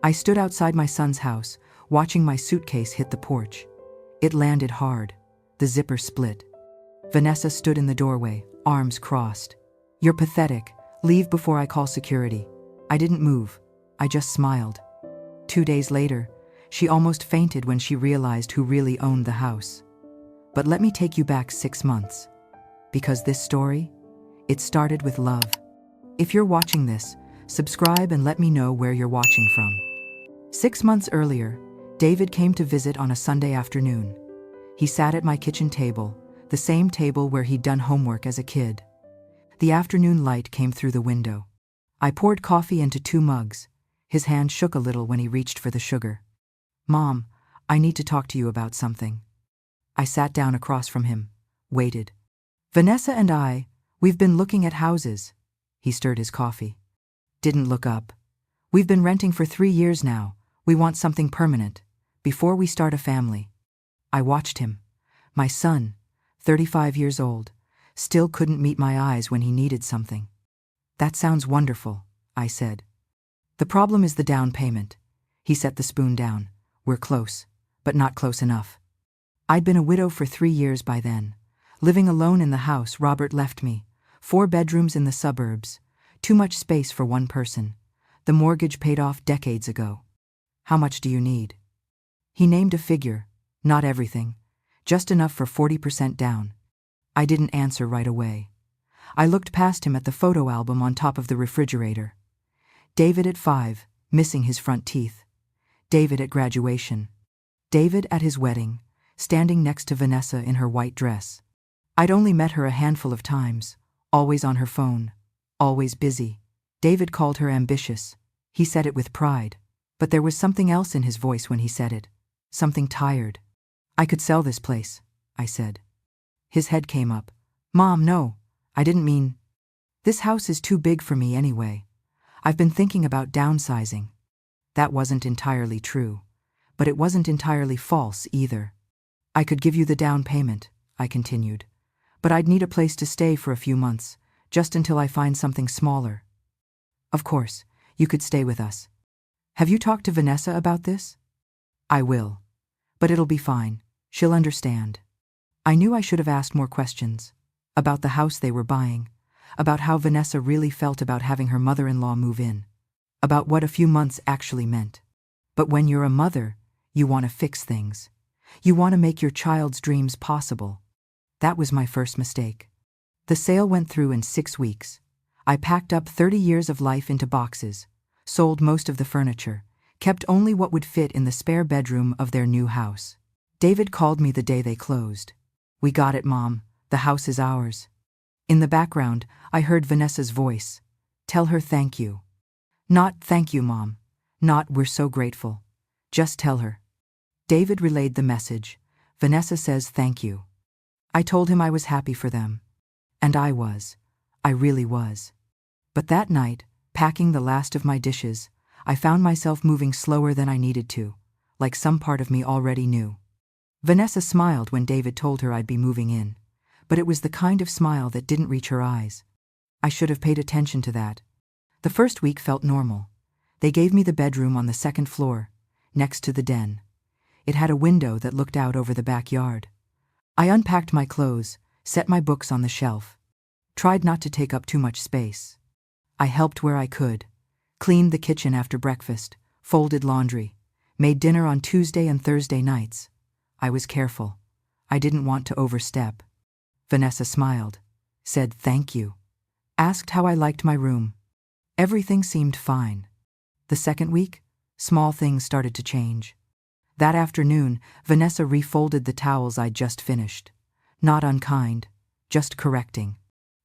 I stood outside my son's house, watching my suitcase hit the porch. It landed hard. The zipper split. Vanessa stood in the doorway, arms crossed. "You're pathetic. Leave before I call security." I didn't move. I just smiled. 2 days later, she almost fainted when she realized who really owned the house. But let me take you back 6 months. Because this story, it started with love. If you're watching this, subscribe and let me know where you're watching from. 6 months earlier, David came to visit on a Sunday afternoon. He sat at my kitchen table, the same table where he'd done homework as a kid. The afternoon light came through the window. I poured coffee into 2 mugs. His hand shook a little when he reached for the sugar. "Mom, I need to talk to you about something." I sat down across from him, waited. "Vanessa and we've been looking at houses." He stirred his coffee. Didn't look up. "We've been renting for 3 years now. We want something permanent, before we start a family." I watched him. My son, 35 years old, still couldn't meet my eyes when he needed something. "That sounds wonderful," I said. "The problem is the down payment." He set the spoon down. "We're close, but not close enough." I'd been a widow for 3 years by then. Living alone in the house Robert left me. 4 bedrooms in the suburbs. Too much space for one person. The mortgage paid off decades ago. "How much do you need?" He named a figure. Not everything. Just enough for 40% down. I didn't answer right away. I looked past him at the photo album on top of the refrigerator. David at 5, missing his front teeth. David at graduation. David at his wedding, standing next to Vanessa in her white dress. I'd only met her a handful of times, always on her phone, always busy. David called her ambitious. He said it with pride. But there was something else in his voice when he said it. Something tired. "I could sell this place," I said. His head came up. "Mom, no, I didn't mean. This house is too big for me anyway. I've been thinking about downsizing." That wasn't entirely true, but it wasn't entirely false either. "I could give you the down payment," I continued, "but I'd need a place to stay for a few months, just until I find something smaller." "Of course, you could stay with us. Have you talked to Vanessa about this?" "I will. But it'll be fine. She'll understand." I knew I should have asked more questions. About the house they were buying. About how Vanessa really felt about having her mother-in-law move in. About what a few months actually meant. But when you're a mother, you want to fix things. You want to make your child's dreams possible. That was my first mistake. The sale went through in 6 weeks. I packed up 30 years of life into boxes, sold most of the furniture, kept only what would fit in the spare bedroom of their new house. David called me the day they closed. "We got it, Mom. The house is ours." In the background, I heard Vanessa's voice. "Tell her thank you." Not "Thank you, Mom." Not "We're so grateful." Just tell her. David relayed the message. "Vanessa says thank you." I told him I was happy for them. And I was. I really was. But that night, packing the last of my dishes, I found myself moving slower than I needed to, like some part of me already knew. Vanessa smiled when David told her I'd be moving in, but it was the kind of smile that didn't reach her eyes. I should have paid attention to that. The first week felt normal. They gave me the bedroom on the 2nd floor, next to the den. It had a window that looked out over the backyard. I unpacked my clothes, set my books on the shelf. Tried not to take up too much space. I helped where I could. Cleaned the kitchen after breakfast, folded laundry, made dinner on Tuesday and Thursday nights. I was careful. I didn't want to overstep. Vanessa smiled, said thank you, asked how I liked my room. Everything seemed fine. The second week, small things started to change. That afternoon, Vanessa refolded the towels I'd just finished. Not unkind, just correcting.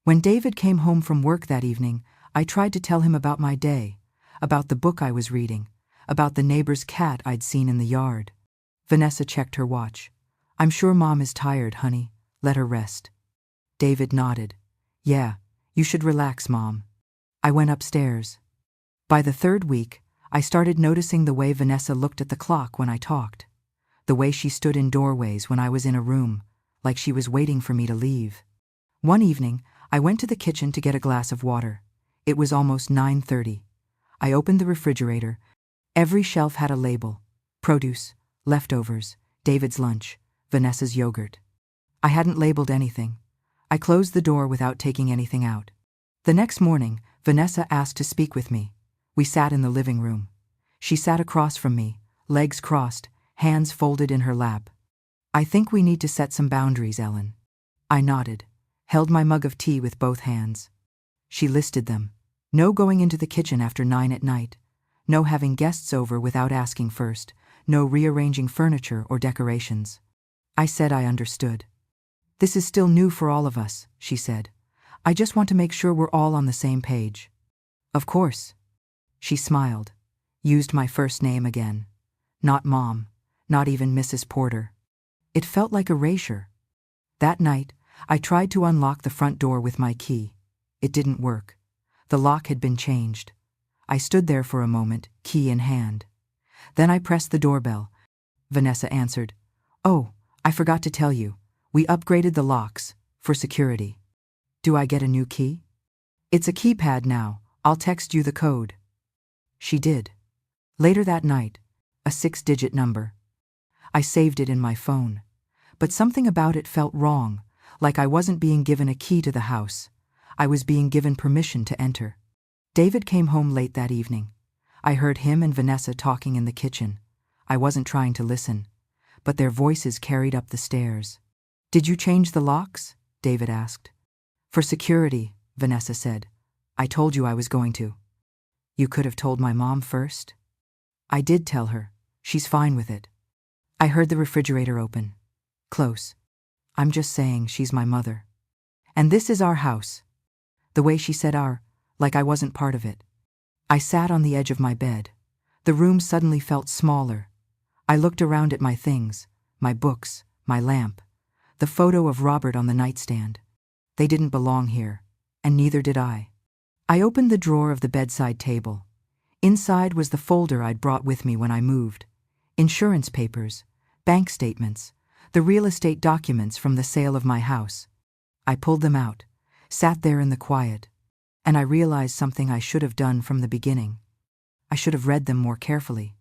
When David came home from work that evening, I tried to tell him about my day, about the book I was reading, about the neighbor's cat I'd seen in the yard. Vanessa checked her watch. "I'm sure Mom is tired, honey. Let her rest." David nodded. "Yeah, you should relax, Mom." I went upstairs. By the 3rd week, I started noticing the way Vanessa looked at the clock when I talked, the way she stood in doorways when I was in a room, like she was waiting for me to leave. One evening, I went to the kitchen to get a glass of water. It was almost 9:30. I opened the refrigerator. Every shelf had a label: produce, leftovers, David's lunch, Vanessa's yogurt. I hadn't labeled anything. I closed the door without taking anything out. The next morning, Vanessa asked to speak with me. We sat in the living room. She sat across from me, legs crossed, hands folded in her lap. "I think we need to set some boundaries, Ellen." I nodded, held my mug of tea with both hands. She listed them. No going into the kitchen after 9 at night. No having guests over without asking first. No rearranging furniture or decorations. I said I understood. "This is still new for all of us," she said. "I just want to make sure we're all on the same page." "Of course." She smiled, used my first name again. Not Mom, not even Mrs. Porter. It felt like erasure. That night, I tried to unlock the front door with my key. It didn't work. The lock had been changed. I stood there for a moment, key in hand. Then I pressed the doorbell. Vanessa answered. "Oh, I forgot to tell you. We upgraded the locks, for security." "Do I get a new key?" "It's a keypad now. I'll text you the code." She did. Later that night, a 6-digit number. I saved it in my phone. But something about it felt wrong, like I wasn't being given a key to the house. I was being given permission to enter. David came home late that evening. I heard him and Vanessa talking in the kitchen. I wasn't trying to listen, but their voices carried up the stairs. "Did you change the locks?" David asked. "For security," Vanessa said. "I told you I was going to." "You could have told my mom first." "I did tell her. She's fine with it." I heard the refrigerator open. Close. "I'm just saying she's my mother. And this is our house." The way she said "our," like I wasn't part of it. I sat on the edge of my bed. The room suddenly felt smaller. I looked around at my things, my books, my lamp, the photo of Robert on the nightstand. They didn't belong here, and neither did I. I opened the drawer of the bedside table. Inside was the folder I'd brought with me when I moved. Insurance papers, bank statements, the real estate documents from the sale of my house. I pulled them out, sat there in the quiet, and I realized something I should have done from the beginning. I should have read them more carefully.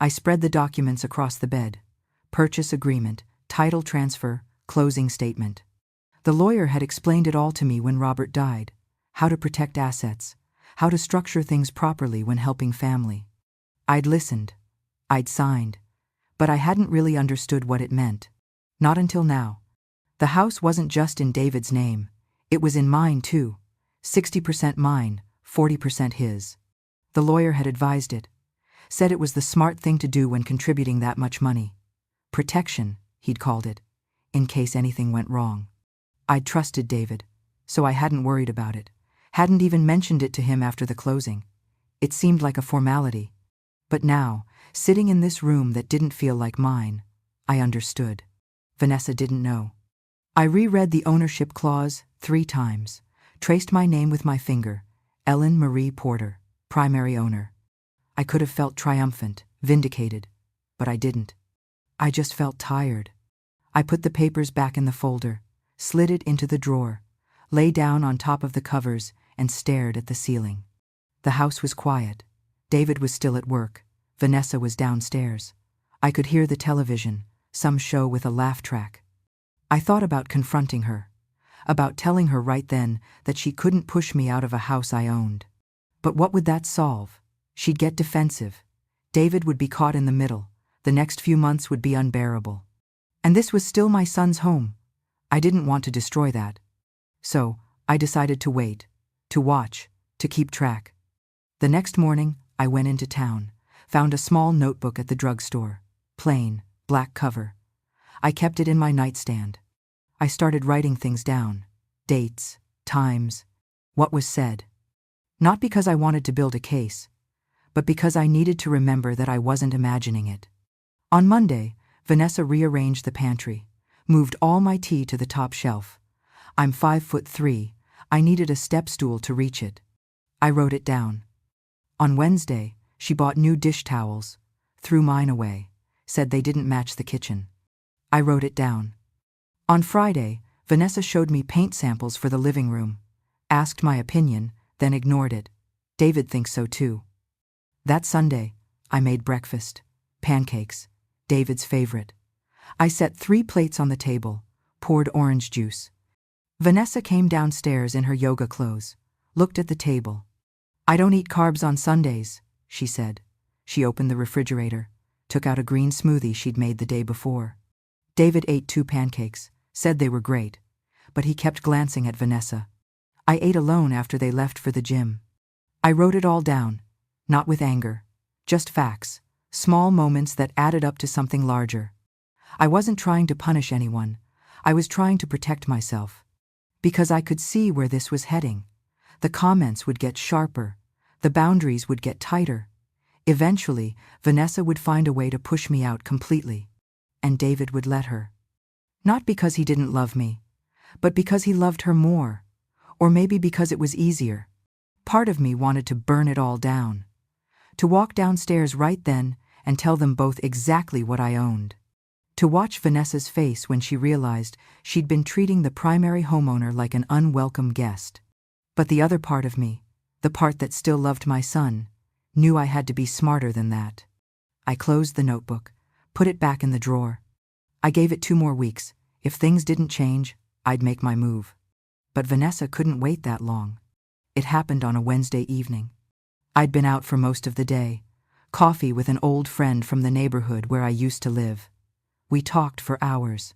I spread the documents across the bed: purchase agreement, title transfer, closing statement. The lawyer had explained it all to me when Robert died: how to protect assets, how to structure things properly when helping family. I'd listened, I'd signed, but I hadn't really understood what it meant. Not until now. The house wasn't just in David's name, it was in mine too. 60% mine, 40% his. The lawyer had advised it, said it was the smart thing to do when contributing that much money. Protection, he'd called it, in case anything went wrong. I'd trusted David, so I hadn't worried about it, hadn't even mentioned it to him after the closing. It seemed like a formality. But now, sitting in this room that didn't feel like mine, I understood. Vanessa didn't know. I reread the ownership clause 3 times. Traced my name with my finger: Ellen Marie Porter, primary owner. I could have felt triumphant, vindicated, but I didn't. I just felt tired. I put the papers back in the folder, slid it into the drawer, lay down on top of the covers, and stared at the ceiling. The house was quiet. David was still at work. Vanessa was downstairs. I could hear the television, some show with a laugh track. I thought about confronting her, about telling her right then that she couldn't push me out of a house I owned. But what would that solve? She'd get defensive. David would be caught in the middle. The next few months would be unbearable. And this was still my son's home. I didn't want to destroy that. So, I decided to wait, to watch, to keep track. The next morning, I went into town, found a small notebook at the drugstore. Plain, black cover. I kept it in my nightstand. I started writing things down: dates, times, what was said. Not because I wanted to build a case, but because I needed to remember that I wasn't imagining it. On Monday, Vanessa rearranged the pantry, moved all my tea to the top shelf. I'm 5'3". I needed a step stool to reach it. I wrote it down. On Wednesday, she bought new dish towels, threw mine away, said they didn't match the kitchen. I wrote it down. On Friday, Vanessa showed me paint samples for the living room, asked my opinion, then ignored it. David thinks so too. That Sunday, I made breakfast. Pancakes. David's favorite. I set 3 plates on the table, poured orange juice. Vanessa came downstairs in her yoga clothes, looked at the table. "I don't eat carbs on Sundays," she said. She opened the refrigerator, took out a green smoothie she'd made the day before. David ate 2 pancakes, said they were great, but he kept glancing at Vanessa. I ate alone after they left for the gym. I wrote it all down, not with anger, just facts, small moments that added up to something larger. I wasn't trying to punish anyone. I was trying to protect myself. Because I could see where this was heading. The comments would get sharper. The boundaries would get tighter. Eventually, Vanessa would find a way to push me out completely. And David would let her. Not because he didn't love me, but because he loved her more. Or maybe because it was easier. Part of me wanted to burn it all down. To walk downstairs right then and tell them both exactly what I owned. To watch Vanessa's face when she realized she'd been treating the primary homeowner like an unwelcome guest. But the other part of me, the part that still loved my son, knew I had to be smarter than that. I closed the notebook, put it back in the drawer. I gave it 2 more weeks. If things didn't change, I'd make my move. But Vanessa couldn't wait that long. It happened on a Wednesday evening. I'd been out for most of the day, coffee with an old friend from the neighborhood where I used to live. We talked for hours.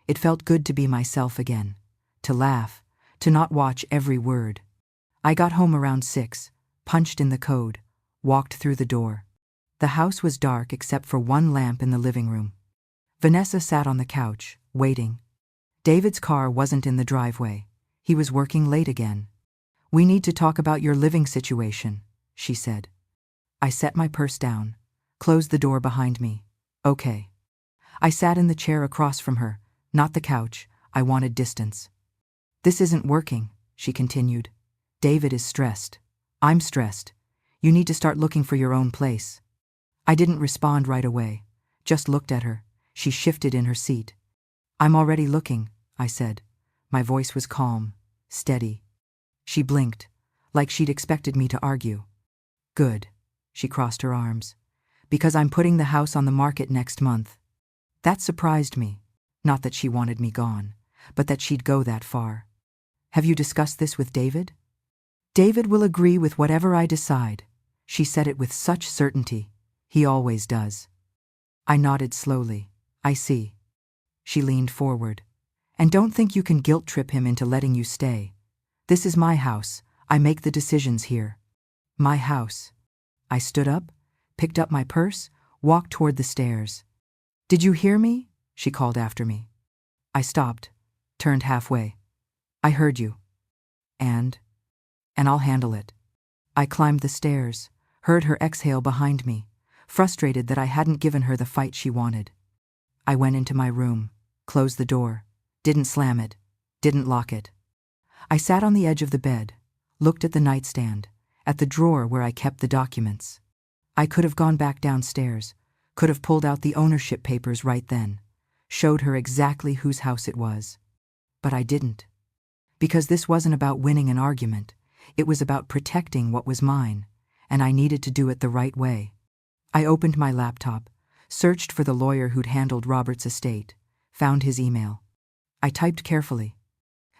It felt good to be myself again, to laugh, to not watch every word. I got home around 6, punched in the code, walked through the door. The house was dark except for 1 lamp in the living room. Vanessa sat on the couch, waiting. David's car wasn't in the driveway. He was working late again. "We need to talk about your living situation," she said. I set my purse down, closed the door behind me. "Okay." I sat in the chair across from her, not the couch. I wanted distance. "This isn't working," she continued. "David is stressed. I'm stressed. You need to start looking for your own place." I didn't respond right away, just looked at her. She shifted in her seat. "I'm already looking," I said. My voice was calm, steady. She blinked, like she'd expected me to argue. "Good," she crossed her arms. "Because I'm putting the house on the market next month." That surprised me. Not that she wanted me gone, but that she'd go that far. "Have you discussed this with David?" "David will agree with whatever I decide." She said it with such certainty. He always does. I nodded slowly. "I see." She leaned forward. "And don't think you can guilt trip him into letting you stay. This is my house. I make the decisions here. My house." I stood up, picked up my purse, walked toward the stairs. "Did you hear me?" she called after me. I stopped, turned halfway. "I heard you. And I'll handle it." I climbed the stairs, heard her exhale behind me, frustrated that I hadn't given her the fight she wanted. I went into my room, closed the door, didn't slam it, didn't lock it. I sat on the edge of the bed, looked at the nightstand, at the drawer where I kept the documents. I could have gone back downstairs, could have pulled out the ownership papers right then, showed her exactly whose house it was. But I didn't. Because this wasn't about winning an argument. It was about protecting what was mine, and I needed to do it the right way. I opened my laptop, searched for the lawyer who'd handled Robert's estate, found his email. I typed carefully.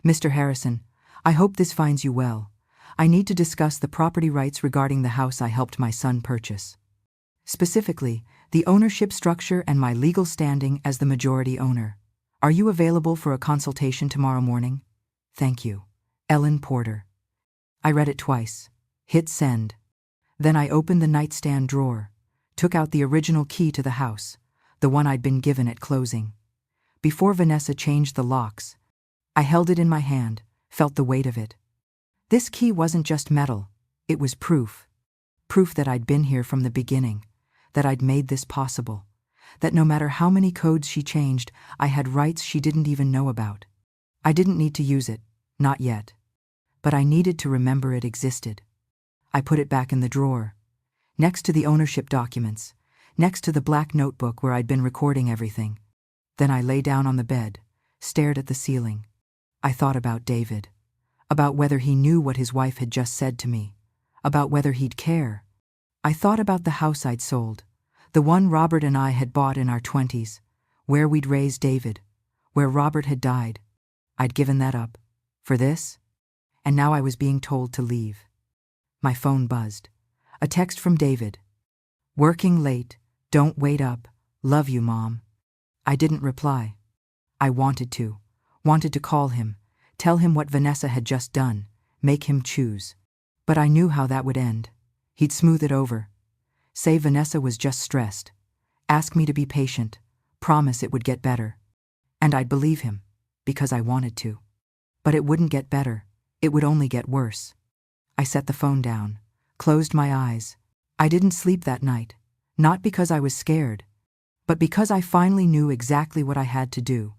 "Mr. Harrison, I hope this finds you well. I need to discuss the property rights regarding the house I helped my son purchase. Specifically, the ownership structure and my legal standing as the majority owner. Are you available for a consultation tomorrow morning? Thank you. Ellen Porter." I read it twice, hit send. Then I opened the nightstand drawer, took out the original key to the house, the one I'd been given at closing. Before Vanessa changed the locks, I held it in my hand, felt the weight of it. This key wasn't just metal, it was proof. Proof that I'd been here from the beginning, that I'd made this possible, that no matter how many codes she changed, I had rights she didn't even know about. I didn't need to use it, not yet. But I needed to remember it existed. I put it back in the drawer, next to the ownership documents, next to the black notebook where I'd been recording everything. Then I lay down on the bed, stared at the ceiling. I thought about David, about whether he knew what his wife had just said to me, about whether he'd care. I thought about the house I'd sold, the one Robert and I had bought in our 20s, where we'd raised David, where Robert had died. I'd given that up. For this? And now I was being told to leave. My phone buzzed. A text from David. Working late, don't wait up, love you, Mom. I didn't reply. I wanted to call him, tell him what Vanessa had just done, make him choose. But I knew how that would end. He'd smooth it over. Say Vanessa was just stressed. Ask me to be patient. Promise it would get better. And I'd believe him, because I wanted to. But it wouldn't get better. It would only get worse. I set the phone down, closed my eyes. I didn't sleep that night, not because I was scared, but because I finally knew exactly what I had to do.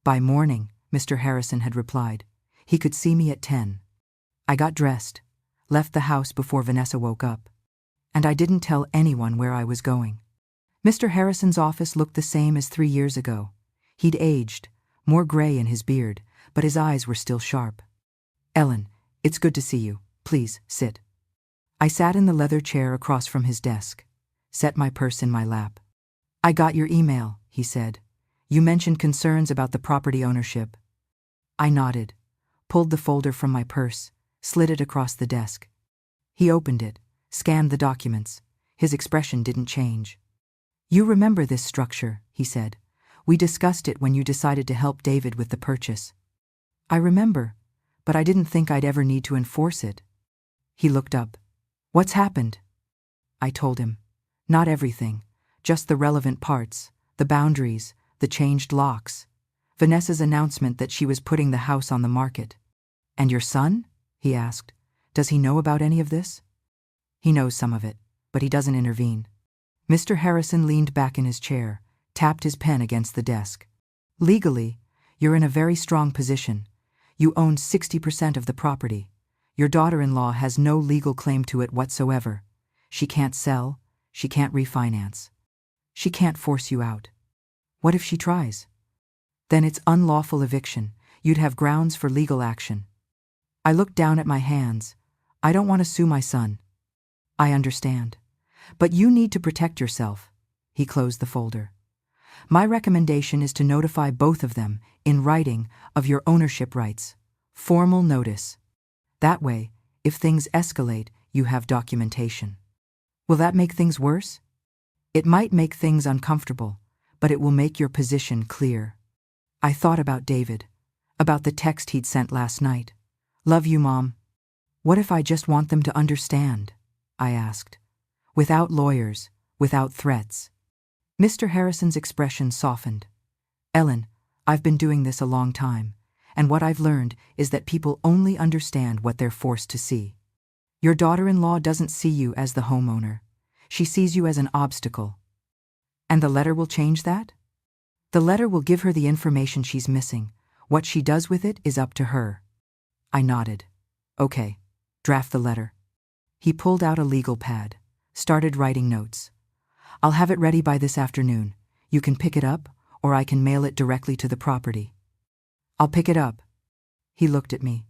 By morning, Mr. Harrison had replied. He could see me at 10. I got dressed, left the house before Vanessa woke up, and I didn't tell anyone where I was going. Mr. Harrison's office looked the same as 3 years ago. He'd aged, more gray in his beard, but his eyes were still sharp. Ellen, it's good to see you. Please, sit. I sat in the leather chair across from his desk, set my purse in my lap. I got your email, he said. You mentioned concerns about the property ownership. I nodded, pulled the folder from my purse, slid it across the desk. He opened it, scanned the documents. His expression didn't change. You remember this structure, he said. We discussed it when you decided to help David with the purchase. I remember, but I didn't think I'd ever need to enforce it. He looked up. What's happened? I told him. Not everything, just the relevant parts, the boundaries, the changed locks. Vanessa's announcement that she was putting the house on the market. And your son? He asked. Does he know about any of this? He knows some of it, but he doesn't intervene. Mr. Harrison leaned back in his chair, tapped his pen against the desk. Legally, you're in a very strong position. You own 60% of the property. Your daughter-in-law has no legal claim to it whatsoever. She can't sell. She can't refinance. She can't force you out. What if she tries? Then it's unlawful eviction. You'd have grounds for legal action. I looked down at my hands. I don't want to sue my son. I understand. But you need to protect yourself. He closed the folder. My recommendation is to notify both of them, in writing, of your ownership rights. Formal notice. That way, if things escalate, you have documentation. Will that make things worse? It might make things uncomfortable, but it will make your position clear. I thought about David, about the text he'd sent last night. Love you, Mom. What if I just want them to understand? I asked. Without lawyers, without threats. Mr. Harrison's expression softened. Ellen, I've been doing this a long time, and what I've learned is that people only understand what they're forced to see. Your daughter-in-law doesn't see you as the homeowner. She sees you as an obstacle. And the letter will change that? The letter will give her the information she's missing. What she does with it is up to her. I nodded. Okay, draft the letter. He pulled out a legal pad, started writing notes. I'll have it ready by this afternoon. You can pick it up, or I can mail it directly to the property. I'll pick it up. He looked at me.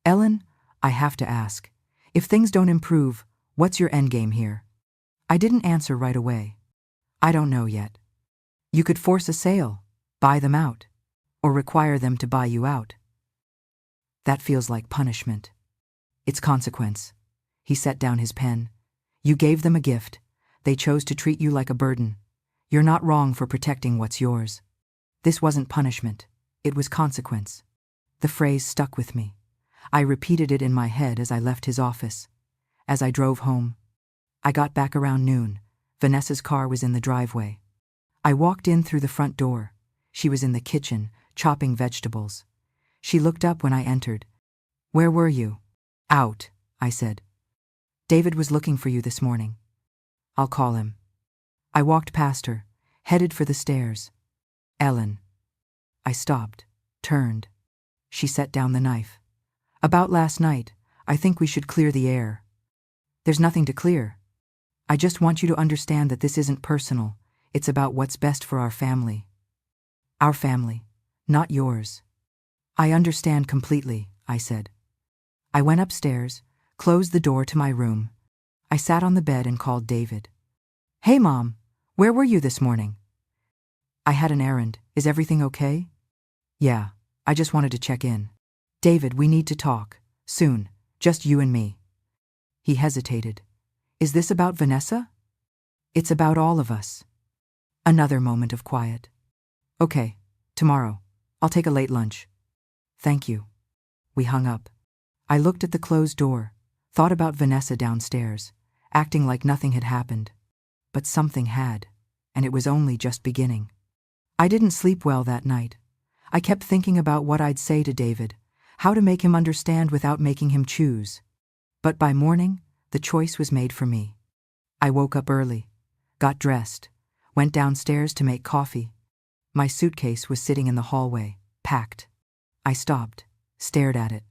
Ellen, I have to ask. If things don't improve, what's your endgame here? I didn't answer right away. I don't know yet. You could force a sale, buy them out, or require them to buy you out. That feels like punishment. It's consequence. He set down his pen. You gave them a gift. They chose to treat you like a burden. You're not wrong for protecting what's yours. This wasn't punishment. It was consequence. The phrase stuck with me. I repeated it in my head as I left his office. As I drove home. I got back around noon. Vanessa's car was in the driveway. I walked in through the front door. She was in the kitchen, chopping vegetables. She looked up when I entered. Where were you? Out, I said. David was looking for you this morning. I'll call him. I walked past her, headed for the stairs. Ellen. I stopped, turned. She set down the knife. About last night, I think we should clear the air. There's nothing to clear. I just want you to understand that this isn't personal. It's about what's best for our family. Our family, not yours. I understand completely, I said. I went upstairs, closed the door to my room. I sat on the bed and called David. "Hey, Mom, where were you this morning?" "I had an errand. Is everything okay?" "Yeah, I just wanted to check in." "David, we need to talk. Soon. Just you and me." He hesitated. "Is this about Vanessa?" "It's about all of us." Another moment of quiet. "Okay, tomorrow. I'll take a late lunch." "Thank you." We hung up. I looked at the closed door, thought about Vanessa downstairs, acting like nothing had happened. But something had, and it was only just beginning. I didn't sleep well that night. I kept thinking about what I'd say to David, how to make him understand without making him choose. But by morning, the choice was made for me. I woke up early, got dressed, went downstairs to make coffee. My suitcase was sitting in the hallway, packed. I stopped, stared at it.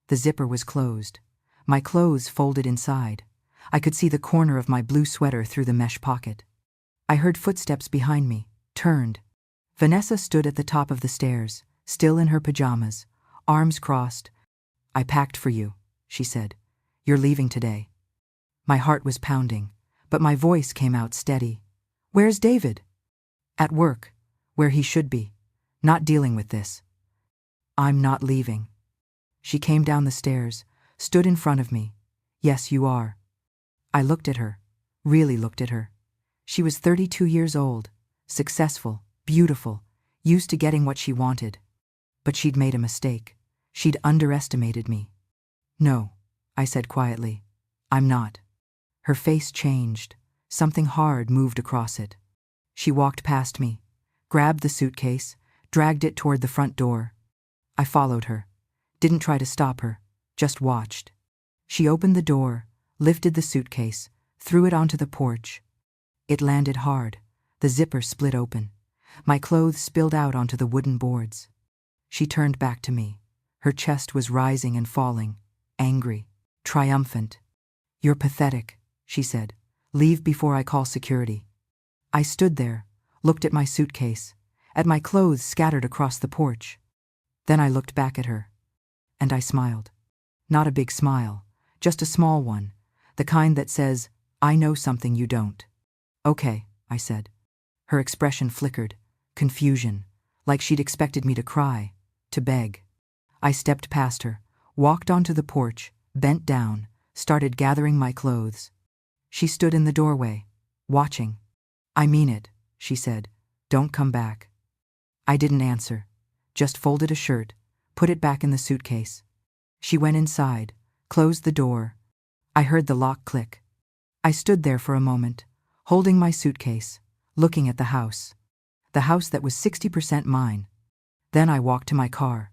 The zipper was closed. My clothes folded inside. I could see the corner of my blue sweater through the mesh pocket. I heard footsteps behind me, turned. Vanessa stood at the top of the stairs, still in her pajamas, arms crossed. "I packed for you," she said. "You're leaving today." My heart was pounding, but my voice came out steady. "Where's David?" "At work, where he should be, not dealing with this." "I'm not leaving." She came down the stairs, stood in front of me. "Yes, you are." I looked at her, really looked at her. She was 32 years old, successful, beautiful, used to getting what she wanted. But she'd made a mistake. She'd underestimated me. "No," I said quietly. "I'm not." Her face changed. Something hard moved across it. She walked past me, grabbed the suitcase, dragged it toward the front door. I followed her, didn't try to stop her, just watched. She opened the door, lifted the suitcase, threw it onto the porch. It landed hard. The zipper split open. My clothes spilled out onto the wooden boards. She turned back to me. Her chest was rising and falling, angry, triumphant. "You're pathetic," she said. "Leave before I call security." I stood there, looked at my suitcase, at my clothes scattered across the porch. Then I looked back at her, and I smiled. Not a big smile, just a small one, the kind that says, "I know something you don't." "Okay," I said. Her expression flickered, confusion, like she'd expected me to cry, to beg. I stepped past her, walked onto the porch, bent down, started gathering my clothes. She stood in the doorway, watching. "I mean it," she said. "Don't come back." I didn't answer, just folded a shirt, put it back in the suitcase. She went inside, closed the door. I heard the lock click. I stood there for a moment, holding my suitcase, looking at the house that was 60% mine. Then I walked to my car,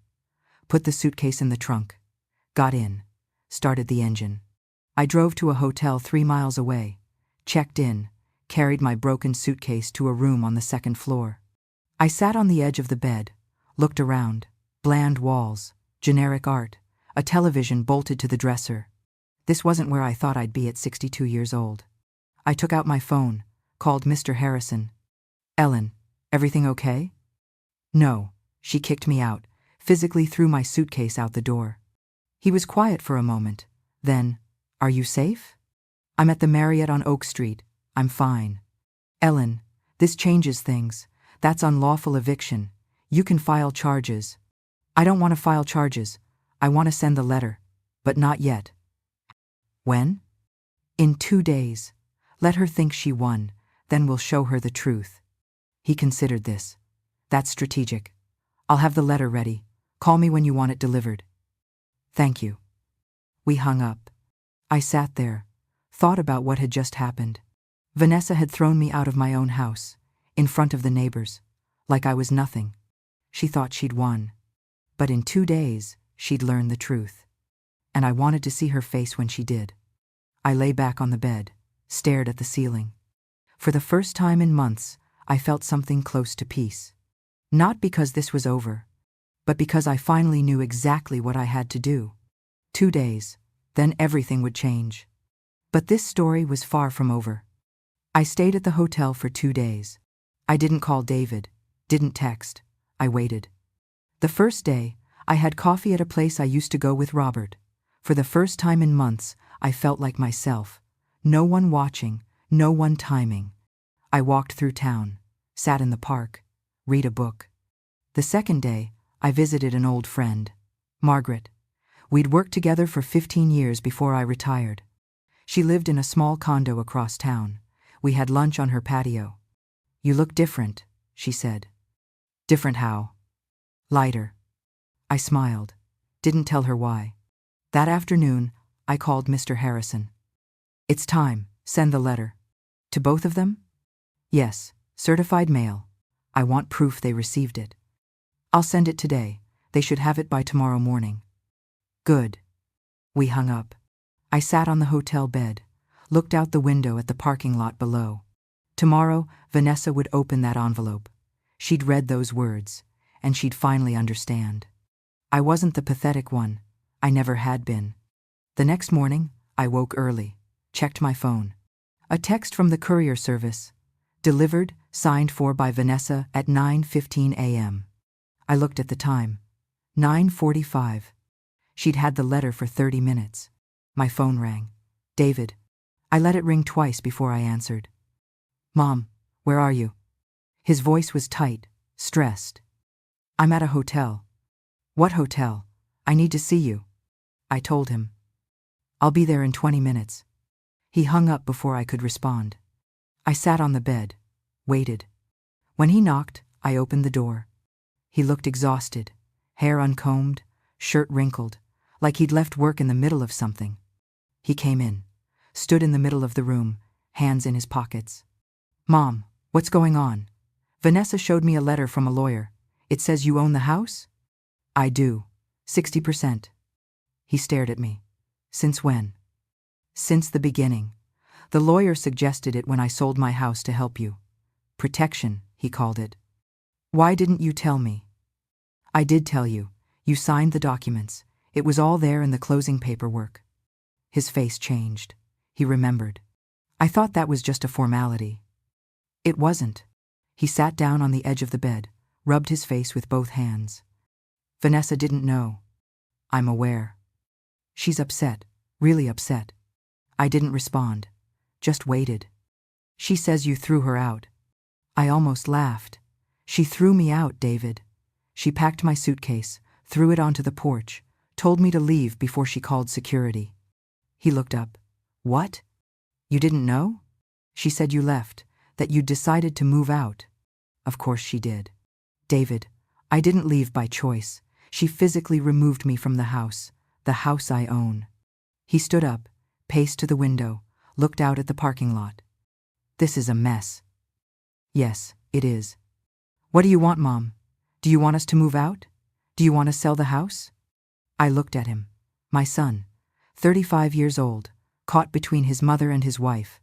put the suitcase in the trunk, got in, started the engine. I drove to a hotel 3 miles away, checked in, carried my broken suitcase to a room on the second floor. I sat on the edge of the bed, looked around, bland walls, generic art, a television bolted to the dresser. This wasn't where I thought I'd be at 62 years old. I took out my phone, called Mr. Harrison. "Ellen, everything okay?" "No," she kicked me out, physically threw my suitcase out the door. He was quiet for a moment. Then, "Are you safe?" "I'm at the Marriott on Oak Street. I'm fine." "Ellen, this changes things. That's unlawful eviction. You can file charges." "I don't want to file charges. I want to send the letter. But not yet." "When?" "In 2 days. Let her think she won, then we'll show her the truth." He considered this. "That's strategic. I'll have the letter ready. Call me when you want it delivered." "Thank you." We hung up. I sat there, thought about what had just happened. Vanessa had thrown me out of my own house, in front of the neighbors, like I was nothing. She thought she'd won. But in 2 days, she'd learn the truth. And I wanted to see her face when she did. I lay back on the bed, stared at the ceiling. For the first time in months, I felt something close to peace. Not because this was over, but because I finally knew exactly what I had to do. 2 days, then everything would change. But this story was far from over. I stayed at the hotel for 2 days. I didn't call David, didn't text. I waited. The first day, I had coffee at a place I used to go with Robert. For the first time in months, I felt like myself. No one watching, no one timing. I walked through town, sat in the park, read a book. The second day, I visited an old friend, Margaret. We'd worked together for 15 years before I retired. She lived in a small condo across town. We had lunch on her patio. "You look different," she said. "Different how?" "Lighter." I smiled, didn't tell her why. That afternoon, I called Mr. Harrison. "It's time, send the letter." "To both of them?" "Yes, certified mail. I want proof they received it." "I'll send it today. They should have it by tomorrow morning." "Good." We hung up. I sat on the hotel bed, looked out the window at the parking lot below. Tomorrow, Vanessa would open that envelope. She'd read those words, and she'd finally understand. I wasn't the pathetic one. I never had been. The next morning, I woke early, checked my phone. A text from the courier service. Delivered, signed for by Vanessa at 9:15 a.m. I looked at the time. 9:45. She'd had the letter for 30 minutes. My phone rang. "David." I let it ring twice before I answered. "Mom, where are you?" His voice was tight, stressed. "I'm at a hotel." "What hotel? I need to see you." I told him. "I'll be there in 20 minutes. He hung up before I could respond. I sat on the bed, waited. When he knocked, I opened the door. He looked exhausted, hair uncombed, shirt wrinkled, like he'd left work in the middle of something. He came in, stood in the middle of the room, hands in his pockets. "Mom, what's going on? Vanessa showed me a letter from a lawyer. It says you own the house?" "I do. 60%. He stared at me. "Since when?" "Since the beginning. The lawyer suggested it when I sold my house to help you. Protection, he called it." "Why didn't you tell me?" "I did tell you. You signed the documents. It was all there in the closing paperwork." His face changed. He remembered. "I thought that was just a formality." "It wasn't." He sat down on the edge of the bed, rubbed his face with both hands. "Vanessa didn't know." "I'm aware." "She's upset, really upset." I didn't respond, just waited. "She says you threw her out." I almost laughed. "She threw me out, David. She packed my suitcase, threw it onto the porch, told me to leave before she called security." He looked up. "What? You didn't know?" "She said you left, that you'd decided to move out." "Of course she did." "David, I didn't leave by choice. She physically removed me from the house I own." He stood up, paced to the window, looked out at the parking lot. "This is a mess." "Yes, it is." "What do you want, Mom? Do you want us to move out? Do you want to sell the house?" I looked at him. My son, 35 years old, caught between his mother and his wife.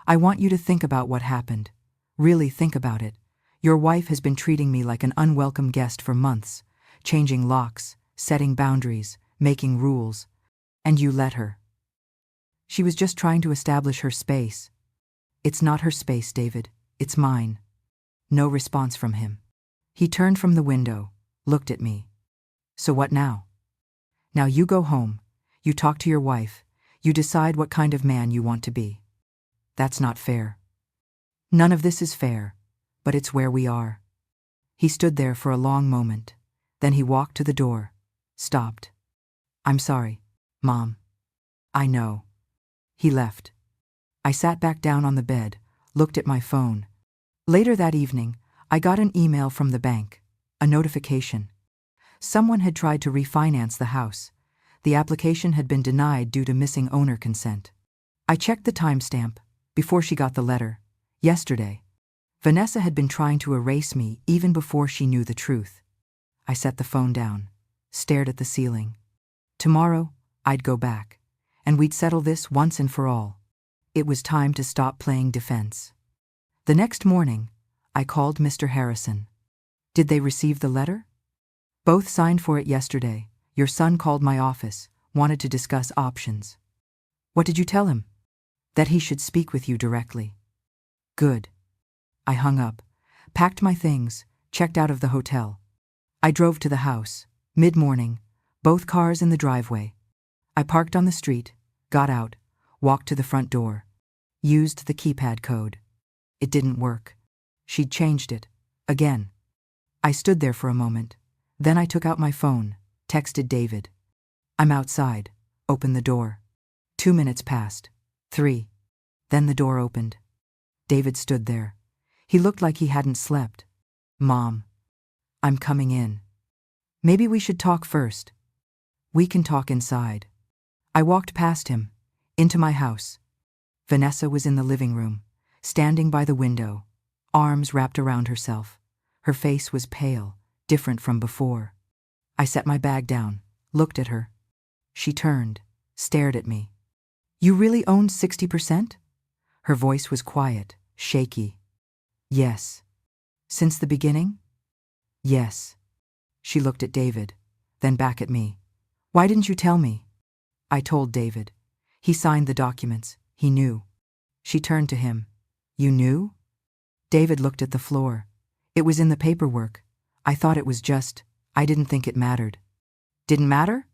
"I want you to think about what happened. Really think about it. Your wife has been treating me like an unwelcome guest for months, changing locks, setting boundaries, making rules. And you let her. She was just trying to establish her space." "It's not her space, David. It's mine." No response from him. He turned from the window, looked at me. "So what now?" "Now you go home. You talk to your wife. You decide what kind of man you want to be." "That's not fair." "None of this is fair, but it's where we are." He stood there for a long moment. Then he walked to the door, stopped. "I'm sorry, Mom." "I know." He left. I sat back down on the bed, looked at my phone. Later that evening, I got an email from the bank, a notification. Someone had tried to refinance the house. The application had been denied due to missing owner consent. I checked the timestamp, before she got the letter, yesterday. Vanessa had been trying to erase me even before she knew the truth. I set the phone down, stared at the ceiling. Tomorrow, I'd go back, and we'd settle this once and for all. It was time to stop playing defense. The next morning, I called Mr. Harrison. "Did they receive the letter?" "Both signed for it yesterday. Your son called my office, wanted to discuss options." "What did you tell him?" "That he should speak with you directly." "Good." I hung up, packed my things, checked out of the hotel. I drove to the house, mid-morning, both cars in the driveway. I parked on the street, got out, walked to the front door. Used the keypad code. It didn't work. She'd changed it. Again. I stood there for a moment. Then I took out my phone, texted David. I'm outside. Open the door. 2 minutes passed. 3. Then the door opened. David stood there. He looked like he hadn't slept. Mom. I'm coming in. Maybe we should talk first. We can talk inside. I walked past him, into my house. Vanessa was in the living room, standing by the window, arms wrapped around herself. Her face was pale, different from before. I set my bag down, looked at her. She turned, stared at me. You really owned 60%? Her voice was quiet, shaky. Yes. Since the beginning? Yes. She looked at David, then back at me. Why didn't you tell me? I told David. He signed the documents. He knew. She turned to him. You knew? David looked at the floor. It was in the paperwork. I thought it was I didn't think it mattered. Didn't matter?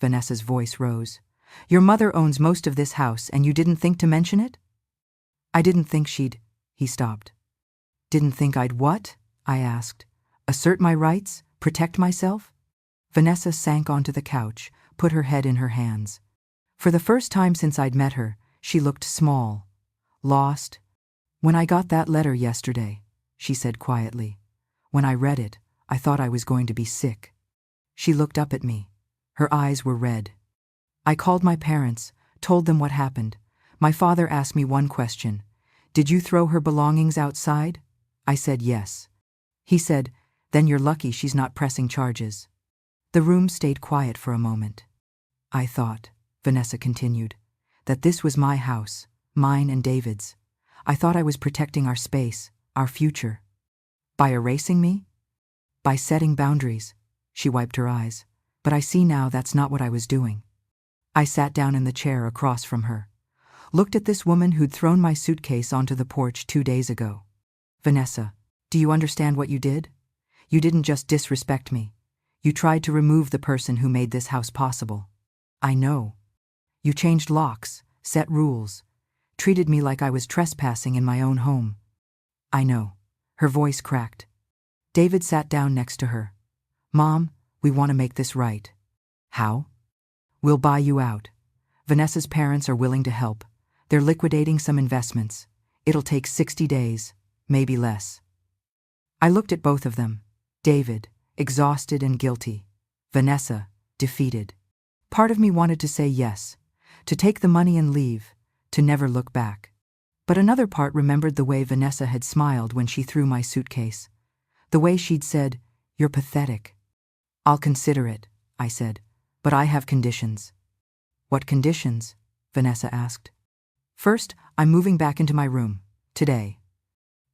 Vanessa's voice rose. Your mother owns most of this house and you didn't think to mention it? I didn't think she'd. He stopped. Didn't think I'd what? I asked. Assert my rights? Protect myself? Vanessa sank onto the couch, put her head in her hands. For the first time since I'd met her, she looked small, lost. When I got that letter yesterday, she said quietly. When I read it, I thought I was going to be sick. She looked up at me. Her eyes were red. I called my parents, told them what happened. My father asked me one question. Did you throw her belongings outside? I said yes. He said, then you're lucky she's not pressing charges. The room stayed quiet for a moment. I thought, Vanessa continued, that this was my house, mine and David's. I thought I was protecting our space, our future. By erasing me? By setting boundaries. She wiped her eyes. But I see now that's not what I was doing. I sat down in the chair across from her. Looked at this woman who'd thrown my suitcase onto the porch 2 days ago. Vanessa, do you understand what you did? You didn't just disrespect me. You tried to remove the person who made this house possible. I know. You changed locks, set rules, treated me like I was trespassing in my own home. I know. Her voice cracked. David sat down next to her. Mom, we want to make this right. How? We'll buy you out. Vanessa's parents are willing to help. They're liquidating some investments. It'll take 60 days, maybe less. I looked at both of them. David, exhausted and guilty. Vanessa, defeated. Part of me wanted to say yes, to take the money and leave, to never look back. But another part remembered the way Vanessa had smiled when she threw my suitcase. The way she'd said, "You're pathetic." I'll consider it, I said, but I have conditions. What conditions? Vanessa asked. First, I'm moving back into my room, today.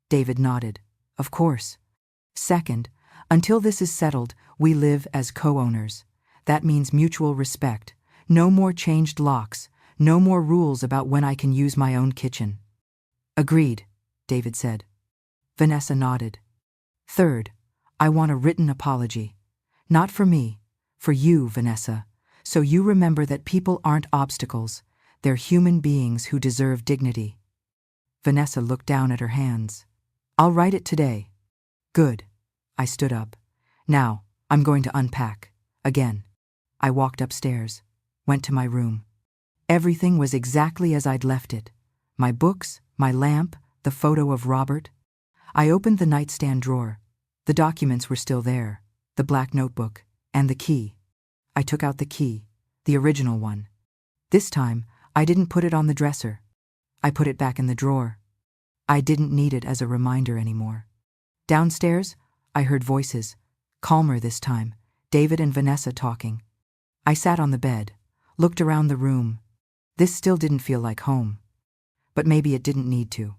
David nodded. Of course. Second, until this is settled, we live as co-owners. That means mutual respect. No more changed locks. No more rules about when I can use my own kitchen. Agreed, David said. Vanessa nodded. Third, I want a written apology. Not for me, for you, Vanessa. So you remember that people aren't obstacles. They're human beings who deserve dignity. Vanessa looked down at her hands. I'll write it today. Good. I stood up. Now, I'm going to unpack. Again. I walked upstairs. Went to my room. Everything was exactly as I'd left it. My books, my lamp, the photo of Robert. I opened the nightstand drawer. The documents were still there. The black notebook. And the key. I took out the key. The original one. This time, I didn't put it on the dresser. I put it back in the drawer. I didn't need it as a reminder anymore. Downstairs, I heard voices. Calmer this time. David and Vanessa talking. I sat on the bed. Looked around the room. This still didn't feel like home. But maybe it didn't need to.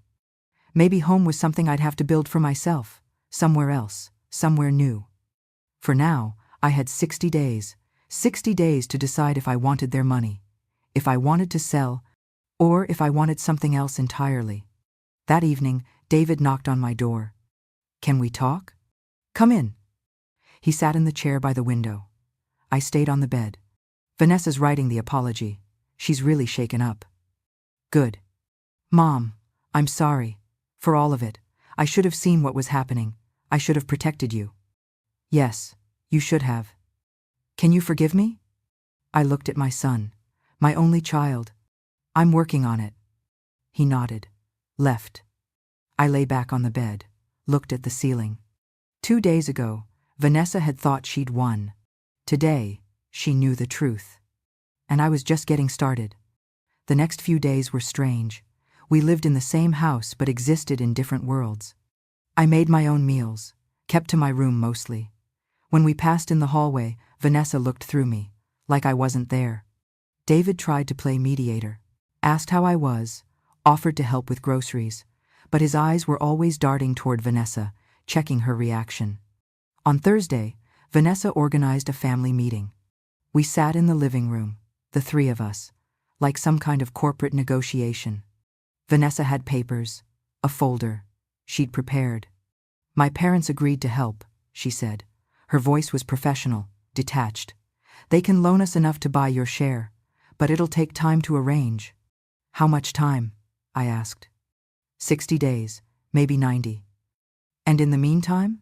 Maybe home was something I'd have to build for myself. Somewhere else. Somewhere new. For now, I had 60 days. 60 days to decide if I wanted their money. If I wanted to sell. Or if I wanted something else entirely. That evening, David knocked on my door. Can we talk? Come in. He sat in the chair by the window. I stayed on the bed. Vanessa's writing the apology. She's really shaken up. Good. Mom, I'm sorry. For all of it. I should have seen what was happening. I should have protected you. Yes, you should have. Can you forgive me? I looked at my son. My only child. I'm working on it. He nodded. Left. I lay back on the bed, looked at the ceiling. 2 days ago, Vanessa had thought she'd won. Today, she knew the truth. And I was just getting started. The next few days were strange. We lived in the same house but existed in different worlds. I made my own meals, kept to my room mostly. When we passed in the hallway, Vanessa looked through me, like I wasn't there. David tried to play mediator, asked how I was, offered to help with groceries, but his eyes were always darting toward Vanessa, checking her reaction. On Thursday, Vanessa organized a family meeting. We sat in the living room, the three of us, like some kind of corporate negotiation. Vanessa had papers, a folder, she'd prepared. My parents agreed to help, she said. Her voice was professional, detached. They can loan us enough to buy your share, but it'll take time to arrange. How much time? I asked. 60 days, maybe 90. And in the meantime?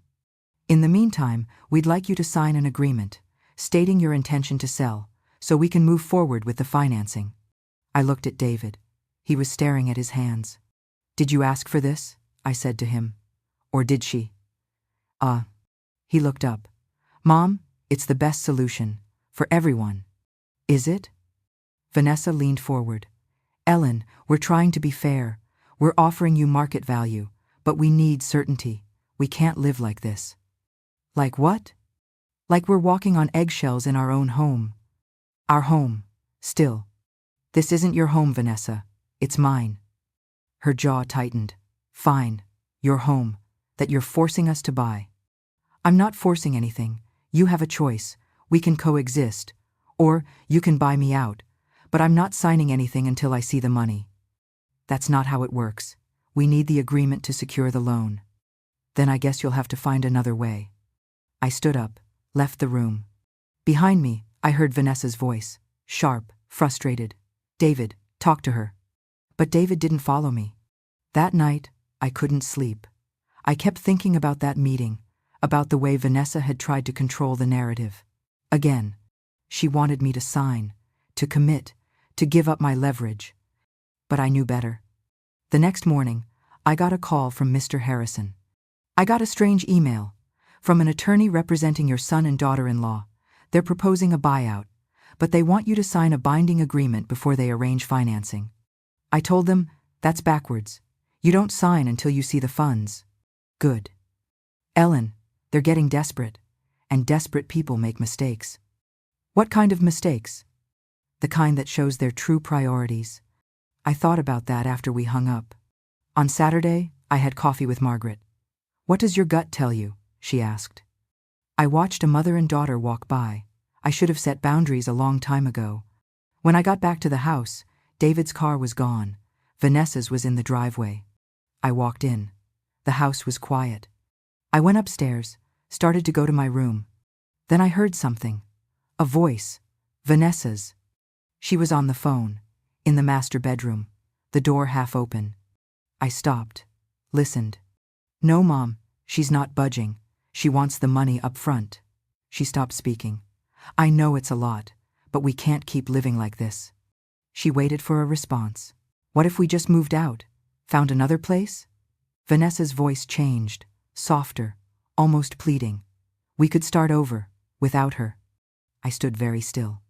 In the meantime, we'd like you to sign an agreement, stating your intention to sell, so we can move forward with the financing. I looked at David. He was staring at his hands. Did you ask for this? I said to him. Or did she? He looked up. Mom, it's the best solution. For everyone. Is it? Vanessa leaned forward. Ellen, we're trying to be fair. We're offering you market value, but we need certainty. We can't live like this. Like what? Like we're walking on eggshells in our own home. Our home. Still. This isn't your home, Vanessa. It's mine. Her jaw tightened. Fine. Your home. That you're forcing us to buy. I'm not forcing anything. You have a choice. We can coexist. Or you can buy me out. But I'm not signing anything until I see the money. That's not how it works. We need the agreement to secure the loan. Then I guess you'll have to find another way. I stood up, left the room. Behind me, I heard Vanessa's voice, sharp, frustrated. David, talk to her. But David didn't follow me. That night, I couldn't sleep. I kept thinking about that meeting, about the way Vanessa had tried to control the narrative. Again, she wanted me to sign, to commit, to give up my leverage. But I knew better. The next morning, I got a call from Mr. Harrison. I got a strange email from an attorney representing your son and daughter-in-law. They're proposing a buyout, but they want you to sign a binding agreement before they arrange financing. I told them, that's backwards. You don't sign until you see the funds. Good. Ellen, they're getting desperate, and desperate people make mistakes. What kind of mistakes? The kind that shows their true priorities. I thought about that after we hung up. On Saturday, I had coffee with Margaret. What does your gut tell you? She asked. I watched a mother and daughter walk by. I should have set boundaries a long time ago. When I got back to the house, David's car was gone. Vanessa's was in the driveway. I walked in. The house was quiet. I went upstairs, started to go to my room. Then I heard something. A voice. Vanessa's. She was on the phone, in the master bedroom, the door half open. I stopped, listened. No, Mom, she's not budging. She wants the money up front. She stopped speaking. I know it's a lot, but we can't keep living like this. She waited for a response. What if we just moved out? Found another place? Vanessa's voice changed, softer, almost pleading. We could start over, without her. I stood very still.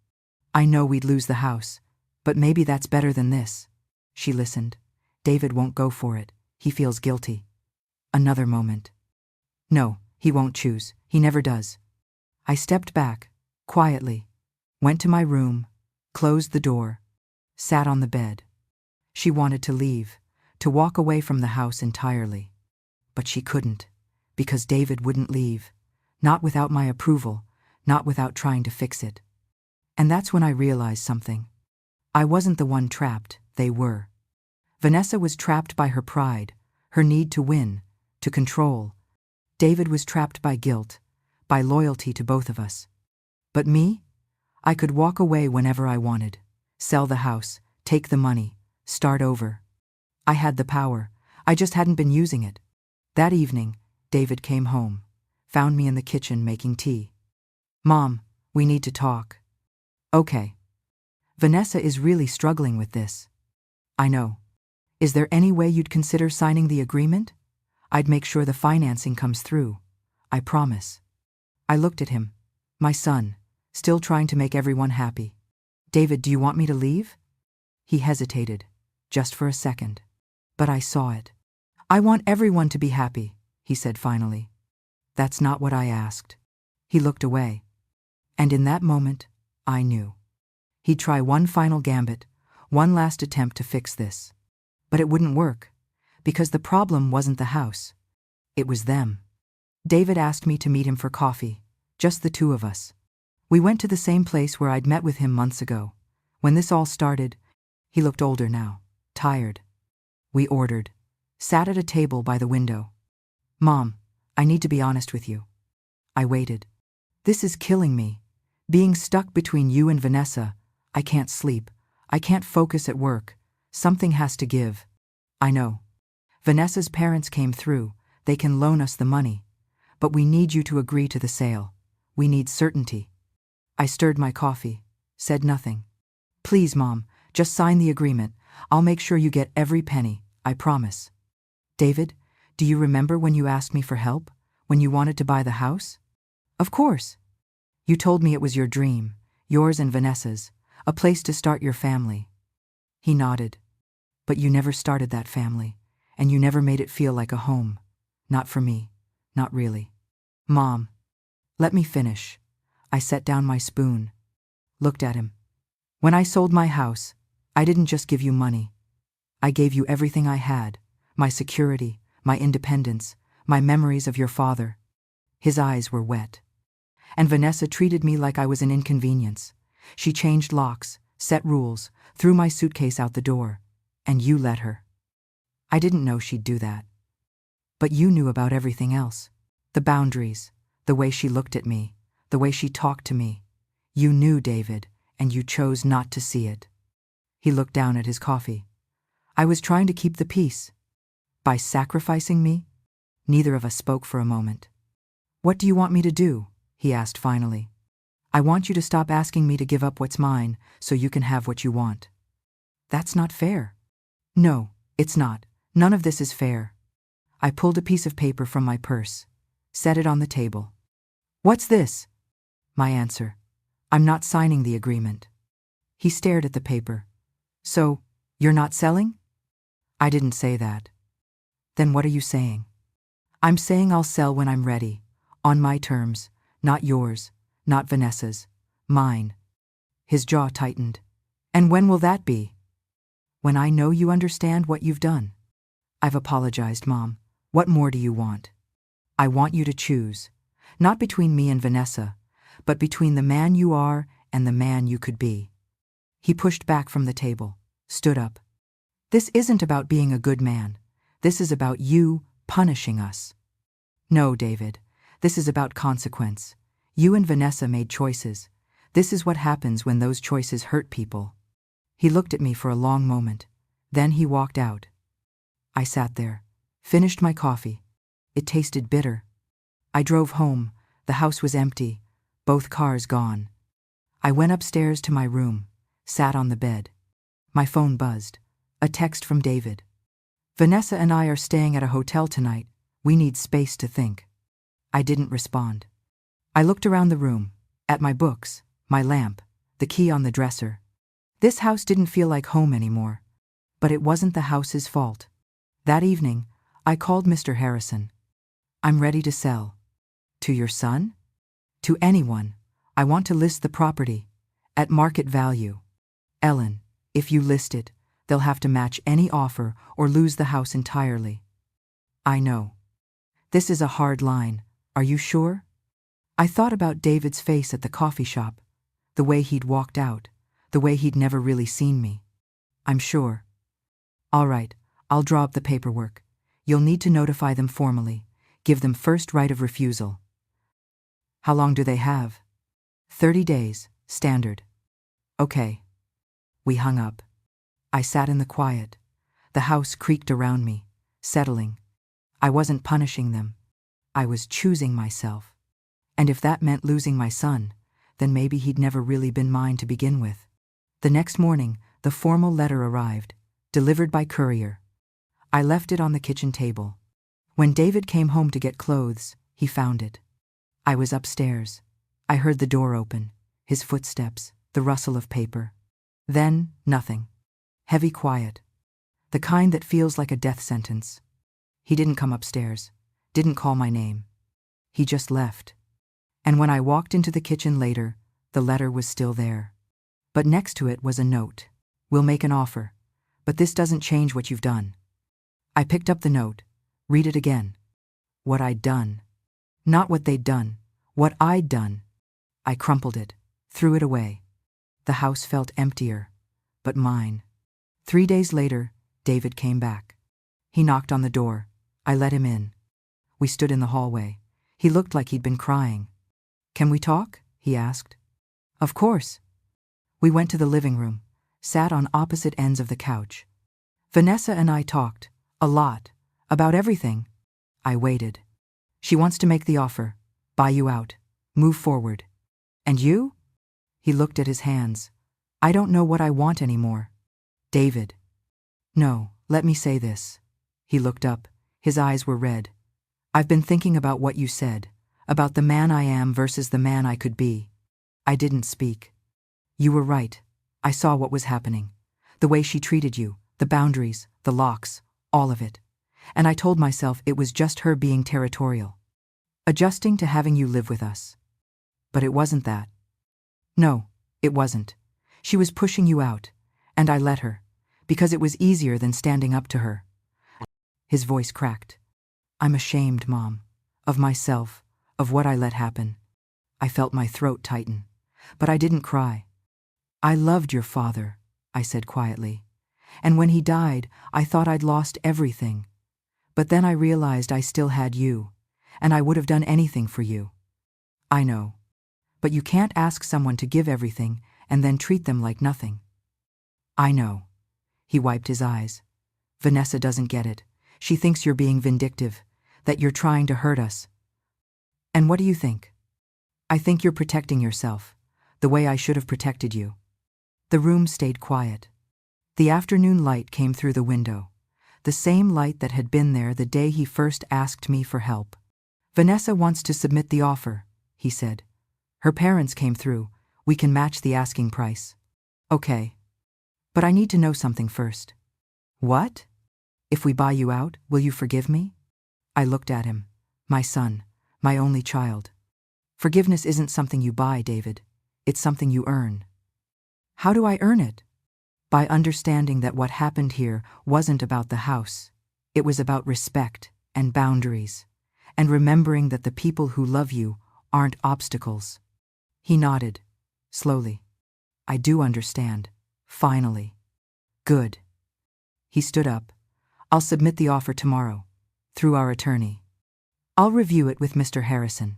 I know we'd lose the house, but maybe that's better than this. She listened. David won't go for it. He feels guilty. Another moment. No, he won't choose. He never does. I stepped back, quietly, went to my room, closed the door, sat on the bed. She wanted to leave, to walk away from the house entirely. But she couldn't, because David wouldn't leave, not without my approval, not without trying to fix it. And that's when I realized something. I wasn't the one trapped, they were. Vanessa was trapped by her pride, her need to win, to control. David was trapped by guilt, by loyalty to both of us. But me? I could walk away whenever I wanted, sell the house, take the money, start over. I had the power. I just hadn't been using it. That evening, David came home, found me in the kitchen making tea. Mom, we need to talk. Okay. Vanessa is really struggling with this. I know. Is there any way you'd consider signing the agreement? I'd make sure the financing comes through. I promise. I looked at him. My son, still trying to make everyone happy. David, do you want me to leave? He hesitated, just for a second. But I saw it. I want everyone to be happy, he said finally. That's not what I asked. He looked away. And in that moment, I knew. He'd try one final gambit, one last attempt to fix this. But it wouldn't work, because the problem wasn't the house. It was them. David asked me to meet him for coffee, just the two of us. We went to the same place where I'd met with him months ago. When this all started, he looked older now, tired. We ordered, sat at a table by the window. Mom, I need to be honest with you. I waited. This is killing me. Being stuck between you and Vanessa, I can't sleep. I can't focus at work. Something has to give. I know. Vanessa's parents came through. They can loan us the money. But we need you to agree to the sale. We need certainty. I stirred my coffee, said nothing. Please, Mom, just sign the agreement. I'll make sure you get every penny, I promise. David, do you remember when you asked me for help? When you wanted to buy the house? Of course. You told me it was your dream, yours and Vanessa's, a place to start your family. He nodded. But you never started that family, and you never made it feel like a home. Not for me. Not really. Mom, let me finish. I set down my spoon, looked at him. When I sold my house, I didn't just give you money. I gave you everything I had, my security, my independence, my memories of your father. His eyes were wet. And Vanessa treated me like I was an inconvenience. She changed locks, set rules, threw my suitcase out the door. And you let her. I didn't know she'd do that. But you knew about everything else. The boundaries, the way she looked at me, the way she talked to me. You knew, David, and you chose not to see it. He looked down at his coffee. I was trying to keep the peace. By sacrificing me? Neither of us spoke for a moment. What do you want me to do? He asked finally. I want you to stop asking me to give up what's mine so you can have what you want. That's not fair. No, it's not. None of this is fair. I pulled a piece of paper from my purse, set it on the table. What's this? My answer. I'm not signing the agreement. He stared at the paper. So, you're not selling? I didn't say that. Then what are you saying? I'm saying I'll sell when I'm ready, on my terms, not yours, not Vanessa's, mine. His jaw tightened. And when will that be? When I know you understand what you've done. I've apologized, Mom. What more do you want? I want you to choose, not between me and Vanessa, but between the man you are and the man you could be. He pushed back from the table, stood up. This isn't about being a good man. This is about you punishing us. No, David. This is about consequence. You and Vanessa made choices. This is what happens when those choices hurt people. He looked at me for a long moment. Then he walked out. I sat there, finished my coffee. It tasted bitter. I drove home. The house was empty, both cars gone. I went upstairs to my room, sat on the bed. My phone buzzed. A text from David. Vanessa and I are staying at a hotel tonight. We need space to think. I didn't respond. I looked around the room, at my books, my lamp, the key on the dresser. This house didn't feel like home anymore. But it wasn't the house's fault. That evening, I called Mr. Harrison. I'm ready to sell. To your son? To anyone. I want to list the property. At market value. Ellen, if you list it, they'll have to match any offer or lose the house entirely. I know. This is a hard line. Are you sure? I thought about David's face at the coffee shop, the way he'd walked out, the way he'd never really seen me. I'm sure. All right, I'll draw up the paperwork. You'll need to notify them formally, give them first right of refusal. How long do they have? 30 days, standard. Okay. We hung up. I sat in the quiet. The house creaked around me, settling. I wasn't punishing them. I was choosing myself. And if that meant losing my son, then maybe he'd never really been mine to begin with. The next morning, the formal letter arrived, delivered by courier. I left it on the kitchen table. When David came home to get clothes, he found it. I was upstairs. I heard the door open, his footsteps, the rustle of paper. Then, nothing. Heavy quiet. The kind that feels like a death sentence. He didn't come upstairs, didn't call my name. He just left. And when I walked into the kitchen later, the letter was still there. But next to it was a note. We'll make an offer, but this doesn't change what you've done. I picked up the note, read it again. What I'd done. Not what they'd done, what I'd done. I crumpled it, threw it away. The house felt emptier, but mine. 3 days later, David came back. He knocked on the door. I let him in. We stood in the hallway. He looked like he'd been crying. Can we talk? He asked. Of course. We went to the living room, sat on opposite ends of the couch. Vanessa and I talked, a lot, about everything. I waited. She wants to make the offer, buy you out, move forward. And you? He looked at his hands. I don't know what I want anymore. David. No, let me say this. He looked up. His eyes were red. I've been thinking about what you said, about the man I am versus the man I could be. I didn't speak. You were right. I saw what was happening. The way she treated you, the boundaries, the locks, all of it. And I told myself it was just her being territorial. Adjusting to having you live with us. But it wasn't that. No, it wasn't. She was pushing you out, and I let her, because it was easier than standing up to her. His voice cracked. I'm ashamed, Mom, of myself, of what I let happen. I felt my throat tighten, but I didn't cry. I loved your father, I said quietly. And when he died, I thought I'd lost everything. But then I realized I still had you, and I would have done anything for you. I know. But you can't ask someone to give everything and then treat them like nothing. I know. He wiped his eyes. Vanessa doesn't get it. She thinks you're being vindictive, that you're trying to hurt us. And what do you think? I think you're protecting yourself, the way I should have protected you. The room stayed quiet. The afternoon light came through the window, the same light that had been there the day he first asked me for help. Vanessa wants to submit the offer, he said. Her parents came through. We can match the asking price. Okay. But I need to know something first. What? If we buy you out, will you forgive me? I looked at him. My son, my only child. Forgiveness isn't something you buy, David. It's something you earn. How do I earn it? By understanding that what happened here wasn't about the house. It was about respect and boundaries, and remembering that the people who love you aren't obstacles. He nodded, slowly. I do understand. Finally. Good. He stood up. I'll submit the offer tomorrow, through our attorney. I'll review it with Mr. Harrison.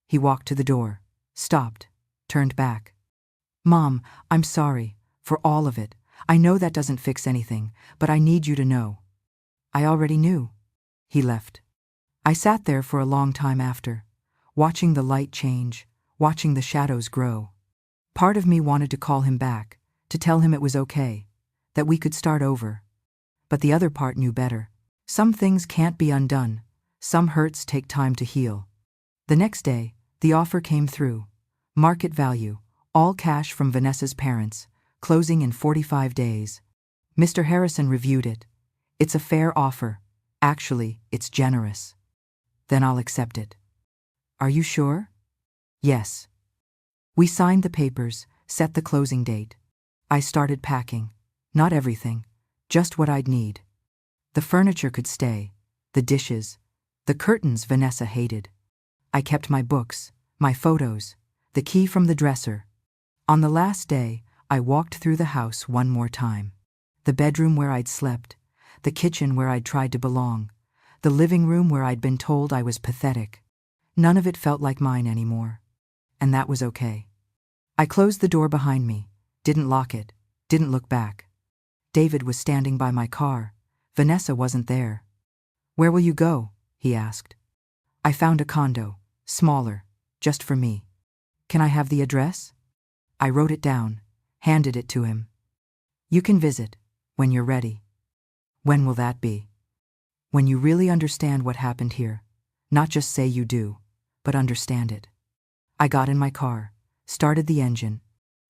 He walked to the door, stopped, turned back. Mom, I'm sorry, for all of it. I know that doesn't fix anything, but I need you to know. I already knew. He left. I sat there for a long time after, watching the light change, watching the shadows grow. Part of me wanted to call him back, to tell him it was okay, that we could start over. But the other part knew better. Some things can't be undone. Some hurts take time to heal. The next day, the offer came through. Market value, all cash from Vanessa's parents, closing in 45 days. Mr. Harrison reviewed it. It's a fair offer. Actually, it's generous. Then I'll accept it. Are you sure? Yes. We signed the papers, set the closing date. I started packing. Not everything, just what I'd need. The furniture could stay, the dishes, the curtains Vanessa hated. I kept my books, my photos, the key from the dresser. On the last day, I walked through the house one more time. The bedroom where I'd slept, the kitchen where I'd tried to belong, the living room where I'd been told I was pathetic. None of it felt like mine anymore. And that was okay. I closed the door behind me, didn't lock it, didn't look back. David was standing by my car, Vanessa wasn't there. Where will you go? He asked. I found a condo, smaller, just for me. Can I have the address? I wrote it down, handed it to him. You can visit, when you're ready. When will that be? When you really understand what happened here. Not just say you do, but understand it. I got in my car, started the engine.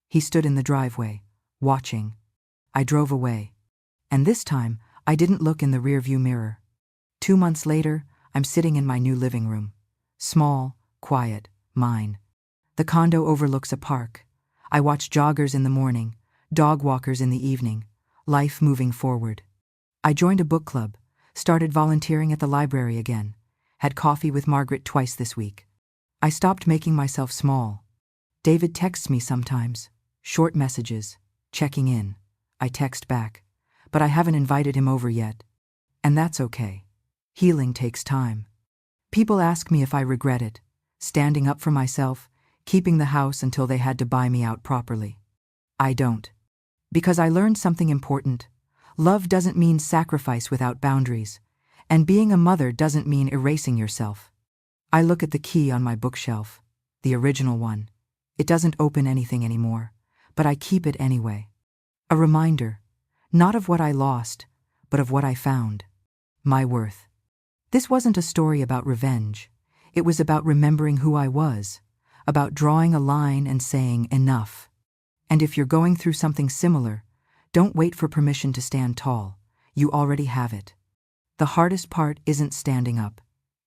He stood in the driveway, watching. I drove away. And this time, I didn't look in the rearview mirror. 2 months later, I'm sitting in my new living room. Small, quiet, mine. The condo overlooks a park. I watch joggers in the morning, dog walkers in the evening, life moving forward. I joined a book club, started volunteering at the library again, had coffee with Margaret twice this week. I stopped making myself small. David texts me sometimes, short messages, checking in. I text back, but I haven't invited him over yet. And that's okay. Healing takes time. People ask me if I regret it, standing up for myself, keeping the house until they had to buy me out properly. I don't. Because I learned something important. Love doesn't mean sacrifice without boundaries, and being a mother doesn't mean erasing yourself. I look at the key on my bookshelf, the original one. It doesn't open anything anymore, but I keep it anyway. A reminder, not of what I lost, but of what I found. My worth. This wasn't a story about revenge. It was about remembering who I was, about drawing a line and saying enough. And if you're going through something similar, don't wait for permission to stand tall. You already have it. The hardest part isn't standing up.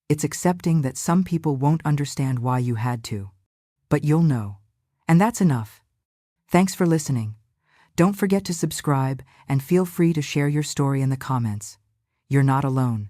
It's accepting that some people won't understand why you had to. But you'll know. And that's enough. Thanks for listening. Don't forget to subscribe and feel free to share your story in the comments. You're not alone.